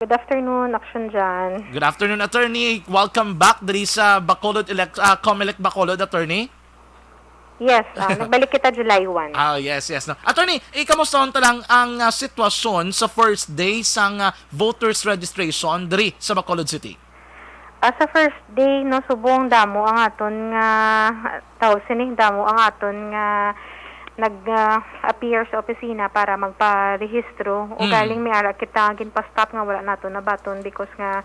Good afternoon, Action Jan. Good afternoon, attorney. Welcome back diri sa Bacolod Comelec Bacolod, attorney. Yes, nagbalik kita July 1. Yes. No. Attorney, kamusta ta lang ang sitwasyon sa first day sang voters registration diri sa Bacolod City? Sa first day, no, subong damo ang aton nga damo ang aton nga nag-appear sa opisina para magpa-rehistro. O galing may ara kita ginpa-stop nga wala nato na baton because nga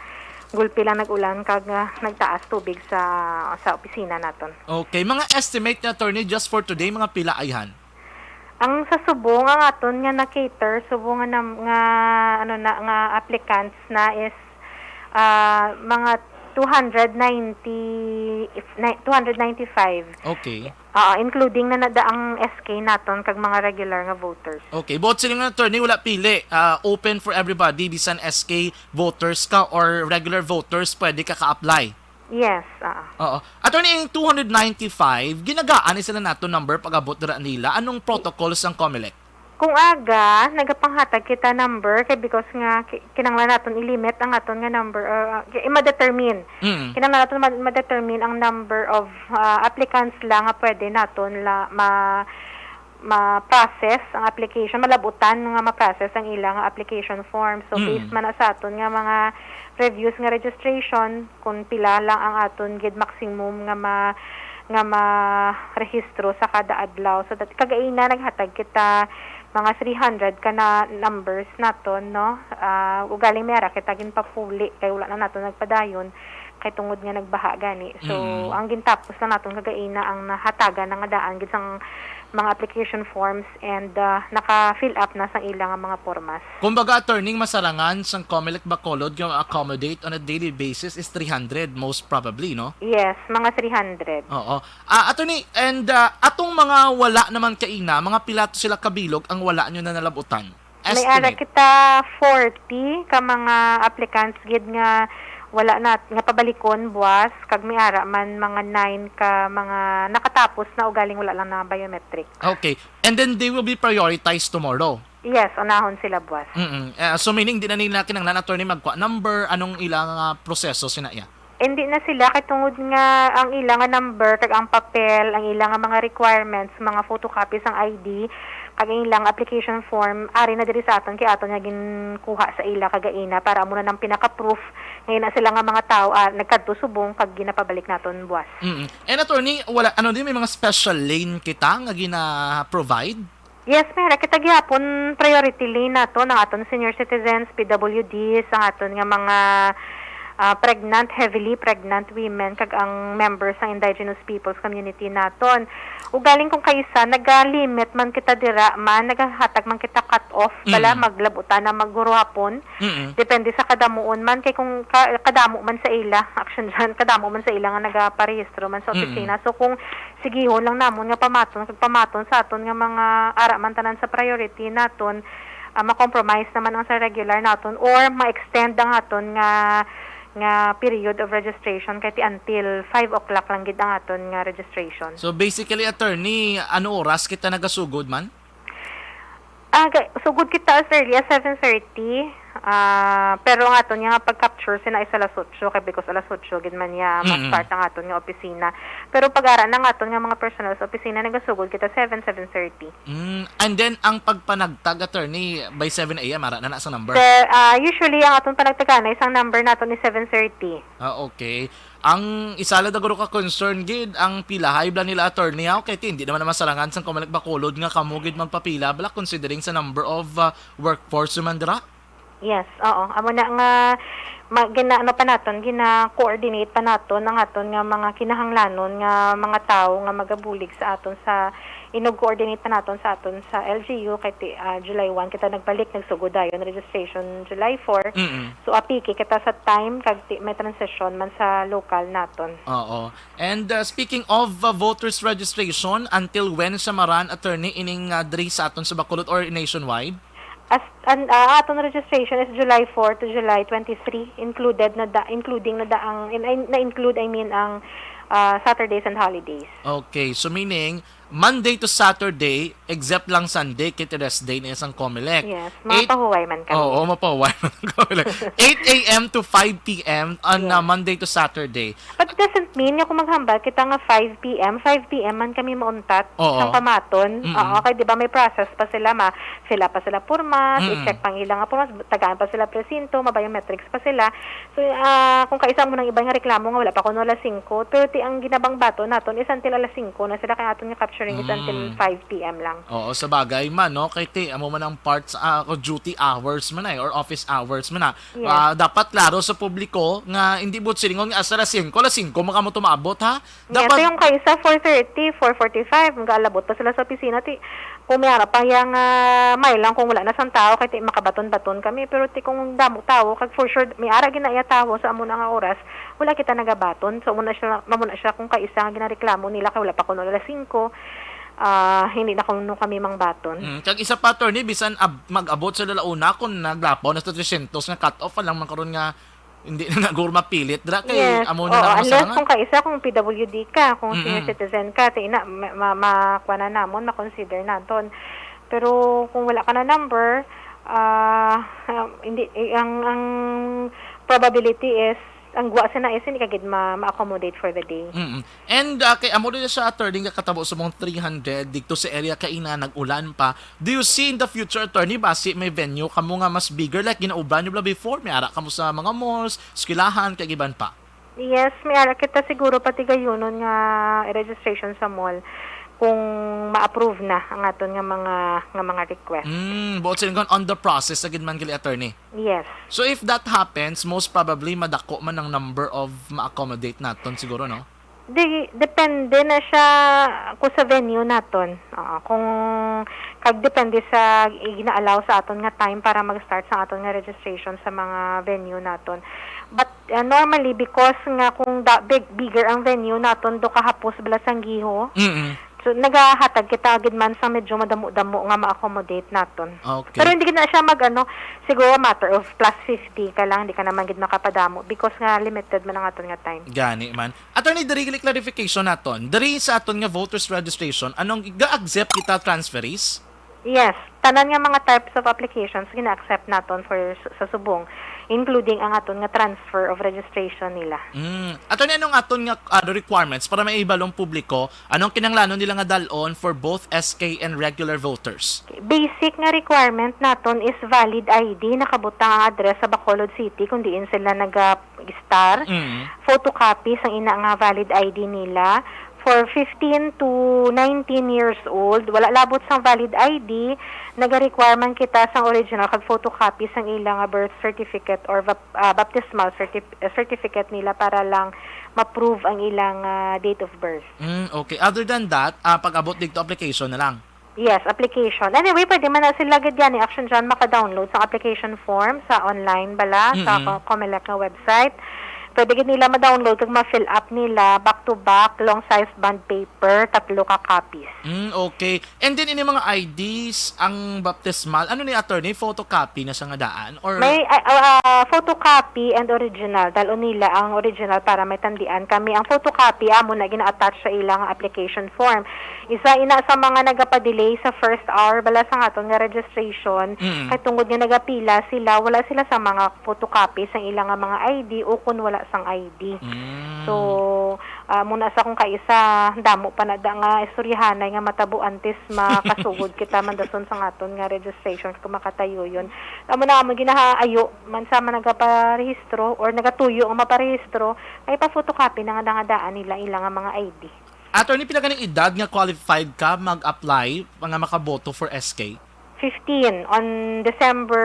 gulpi lang nag-ulan kag nagtaas tubig sa opisina naton. Okay, mga estimate na attorney just for today, mga pila ayhan? Ang sa subong ang aton nga na-cater, subong nga applicants na is mga 295. Okay. Including na nadaang SK naton kag mga regular nga voters. Okay, both sila nga attorney wala pili. Open for everybody, bisan SK voters ka or regular voters, pwede ka ka-apply. Yes, Oo. Attorney, yung 295, ginagaan sila nato number pag-abot dira nila. Anong protocols ang COMELEC? Kung aga, nagapanghatag kita number kay because nga kinanglan naton i-limit ang aton nga number i-determine. Kinanglan naton ma-determine ang number of applicants lang nga pwede naton ma-process ang application, malabutan nga ma-process ang ilang application form. So based man na sa aton nga mga reviews nga registration, kung pila lang ang aton gid maximum nga ma-rehistro sa kada adlaw. So that kagaina naghatag kita mga 300 ka na numbers naton, no? Ugaling mera kita ginpapuli kay wala na naton nagpadayon kay tungod nga nagbaha gani. So ang gintapos na naton kagaina ang nahatagan nga daan gid sang mga application forms and naka-fill up na sang ilang mga formas. Kumbaga, attorney, masarangan sang COMELEC Bacolod yung accommodate on a daily basis is 300 most probably, no? Yes, mga 300. Oo. Attorney, and atong mga wala naman kaina, mga pilato sila kabilog ang wala nyo na nalabutan. May ara kita 40 ka mga applicants gid nga wala na nga pabalikon buwas kag may ara man mga 9 ka mga nakatapos na ugaling wala lang na biometric. Okay. And then they will be prioritized tomorrow. Yes, unahon sila buwas. So meaning di na nila kinanglan attorney magkuha number, anong ilang proseso sinaya? Hindi na sila kay tungod nga ang ilang nga number kag ang papel, ang ilang nga mga requirements, mga photocopies ang ID kag ilang application form ari na diri sa aton kay aton nga ginkuha sa ila kagaina para amo na nang pinaka-proof ngayon na sila nga mga tao nagkadto subong kag ginapabalik naton buwas. And attorney, wala din may mga special lane kita nga gina-provide? Yes, meron kita gyapon priority lane nato ng aton senior citizens, PWDs, ang aton nga mga heavily pregnant women kag ang members ng indigenous peoples community naton. Ugaling kung kaysa nagalimit man kita dira man nagahatag man kita cut off bala maglabutan na magguruhapon. Depende sa kadamuon man kay kung kadamo man sa ila action dyan kadamo man sa ila nga nagaparehistro man sa opisina. So kung sigihon lang namon nga pamaton sa aton nga mga ara man tanan sa priority naton ma-compromise naman ang sa regular naton or ma-extend ang aton nga period of registration kay until 5 o'clock lang gid ang aton nga registration. So basically, attorney, ano oras kita nagasugod man? Sugod kita as early as 7:30. Pero ang aton nga pag-capture sina is alas 8 kay because alas 8 gid man ya mag-start ang aton nga opisina. Pero pag-ara ng aton nga mga personal sa opisina nagasugod kita 7:30. And then ang pagpanagtag, attorney, by 7 a.m. ara na sa number? Usually ang aton panagtagana isang number naton is 7:30. Okay. Ang isala daguro ka concern gid ang pila high bla nila attorney okay hindi naman masalangan sang COMELEC Bacolod nga kamo gid magpapila bala considering sa number of workforce man dira. Yes, oo. Amo na nga gina-coordinate pa naton ang aton nga mga kinahanglanon nga mga tawo nga magabulig sa aton sa inog-coordinate pa naton sa aton sa LGU kay July 1 kita nagbalik nagsugod dayon registration July 4. So apiki kita sa time kag may transition man sa local naton. Oo. And speaking of voters registration, until when sa maran attorney ining diri sa aton sa Bacolod or nationwide? Aton registration is July 4 to July 23 including ang Saturdays and holidays. Okay, so meaning Monday to Saturday, except lang Sunday, kiti rest day na isang Comelec. Yes, mapahuway man kami. Oo, mapaway man ang Comelec. 8 a.m. to 5 p.m. on Monday to Saturday. But it doesn't mean nga kung maghambal kita nga 5 p.m. 5 p.m. man kami mauntat Oo. sang pamaton. Oo, kay di ba may process pa sila, sila pa sila purmas, i-check pang ilang nga purmas, tagaan pa sila presinto, mabiometrics pa sila. So kung kaisa mo ng iba nga reklamo nga wala pa kuno alas 5, pero ti ang ginabang bato naton is until alas 5 na sila kay aton nga capturing is until 5 p.m. lang. Oo, sa bagay man, no? Kay ti, amo man ang parts, duty hours man or office hours man Yes. dapat klaro sa publiko nga hindi but silingon nga asa alas 5, maka mo tumaabot ha? Yes, so yung kaisa 4:30, 4:45, mag-alabot pa sila sa opisina. Kung may harap pa yung may lang kung wala na sang tao, kaya makabaton-baton kami. Pero kung damo tao, kag for sure, may ara ginaya tao sa amo na nga oras, wala kita nagabaton. So, mamuna siya kung kaisa nga ginareklamo nila, kaya wala pa kuno alas 5, hindi na kuno kami mangbaton. Kag isa pa, attorney, bisan mag-abot sa lalauna kung naglapaw na sa 300 nga cut-off lang man karon nga hindi na nagor mapilit dra kay Yes, amo na lang unless masarangan. kung kaisa, kung PWD ka, kung senior citizen ka, makuha na namon, makonsider naton. Pero kung wala ka na number, hindi, ang probability is, ang guwa sa na is, hindi kagid ma-accommodate for the day. And kay amo din sa attorney nga katabo sa mga 300 dito sa area kay ina nag-ulan pa. Do you see in the future, attorney, basi may venue kamo nga mas bigger like ginauban nyo before, may ara kamo sa mga malls, eskwelahan, kay giban pa? Yes, may ara kita siguro pati gayunon nga registration sa mall kung ma-approve na ang aton nga mga request. Buot silingon on the process sa man kili attorney. Yes. So if that happens, most probably madako man ang number of ma-accommodate naton siguro, no? Depende na siya kung sa venue naton. Kung kag depende sa gina-allow sa aton nga time para mag-start sa aton nga registration sa mga venue naton. But normally because nga kung bigger ang venue naton do kahapos bala sang giho. So nagahatag kita agad man sa medyo madamo-damo nga ma-accommodate naton. Okay. Pero hindi na siya siguro matter of plus 50 ka lang, hindi ka naman gid makapadamo because nga limited man ang aton nga time. Gani man. Attorney, diri clarification naton. Diri sa aton nga voters registration, anong ga-accept kita transferees? Yes, tanan nga mga types of applications gina-accept naton sa subong, including ang aton nga transfer of registration nila. Attorney, anong aton nga requirements para maibalong publiko, anong kinanglanon nila nga dalon for both SK and regular voters? Basic nga requirement naton is valid ID, nakabutang ang address sa Bacolod City kung diin sila nag-star. Photocopies ang ina nga valid ID nila. For 15 to 19 years old, wala labot sang valid ID, naga-requirement kita sang original kag photocopy sang ilang birth certificate or baptismal certificate nila para lang ma-prove ang ilang date of birth. Okay. Other than that, pag-abot dito application na lang. Yes, application. Anyway, pwede man na sila gagyan ni Action Dyan maka-download sa application form sa online bala, sa Comelec na website. Pwede gid nila ma-download kag ma-fill up nila back-to-back, long-size bond paper, 3 ka copies. Okay. And then, ini mga IDs, ang baptismal, ano ni attorney, photocopy na sa nga daan? Or... May photocopy and original. Dalo nila ang original para may tandian kami. Ang photocopy, amo na gina-attach sa ilang application form. Isa ina sa mga nagapa-delay sa first hour, bala sa aton nga registration, kay tungod nga nagapila sila, wala sila sa mga photocopy sa ilang mga ID o kung wala sang ID. So, muna sa kung kaisa, damo pa na nga istoryahanay nga matabo antes makasugod kita mandason sa aton nga registration kung makatayo yun. Amo na ginahaayo man sa nagaparehistro or nagatuyo ang maparehistro, ay pa-photocopy na nga daan nila ilang nga mga ID. Attorney, pila kaning edad nga qualified ka mag-apply nga makaboto for SK? 15 on December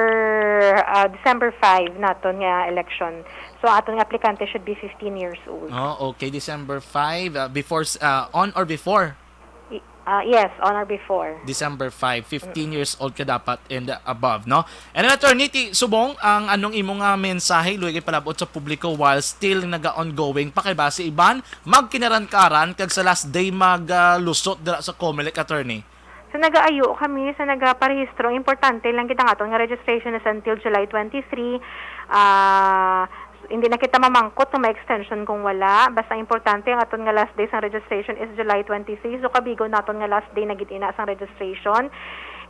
5 naton nga election. So aton nga aplikante should be 15 years old. Okay, December 5 before on or before? Yes, on or before. December 5, 15 years old ka dapat and above, no? And attorney, subong ang anong imong nga mensahe luoy kay palabot sa publiko while still naga-ongoing pa kay base iban magkinaran-karan kag sa last day maglusot dira sa Comelec, attorney. So nagaayo kami sa nagaparehistro. Importante lang kita nga nga registration is until July 23. hindi na kita mamangkot kung may extension kung wala. Basta importante ang aton nga last day sa registration is July 26. So kabigo naton nga last day na gitina sang registration.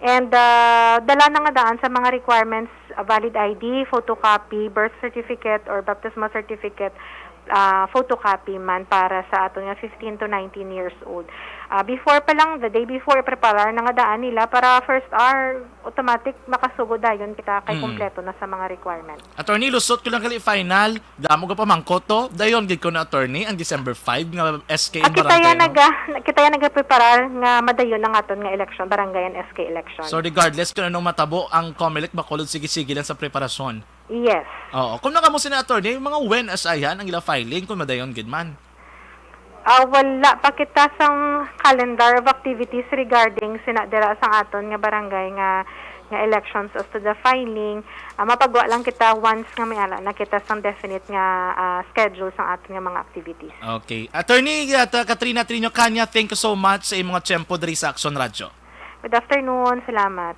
And dala na nga daan sa mga requirements, valid ID, photocopy, birth certificate or baptismal certificate, photocopy man para sa aton nga 15 to 19 years old. Before pa lang, the day before, preparar na nga daan nila para first hour, automatic makasugod dayon kita kay kompleto na sa mga requirements. Attorney, lusot ko lang kali final. Damo ka pa mangkoto. Dayon gid ko na attorney ang December 5 nga SK in Kita ya nagapreparar nga madayon ang aton nga election, barangay and SK election. So regardless kung anong matabo ang COMELEC Bacolod, sige-sige lang sa preparasyon. Yes. Oo. Kung nakamu si na attorney, yung mga when as ayan ang ila filing kung madayon gid man. Wala pa kita sang calendar of activities regarding sinadira sang aton nga barangay nga elections as to the filing. Mapagwa lang kita once nga may ala na kita sang definite nga schedule sang aton nga mga activities. Okay. Attorney Katrina Trino Kanya, thank you so much sa imong mga tiyempo diri sa Action Radio. Good afternoon. Salamat.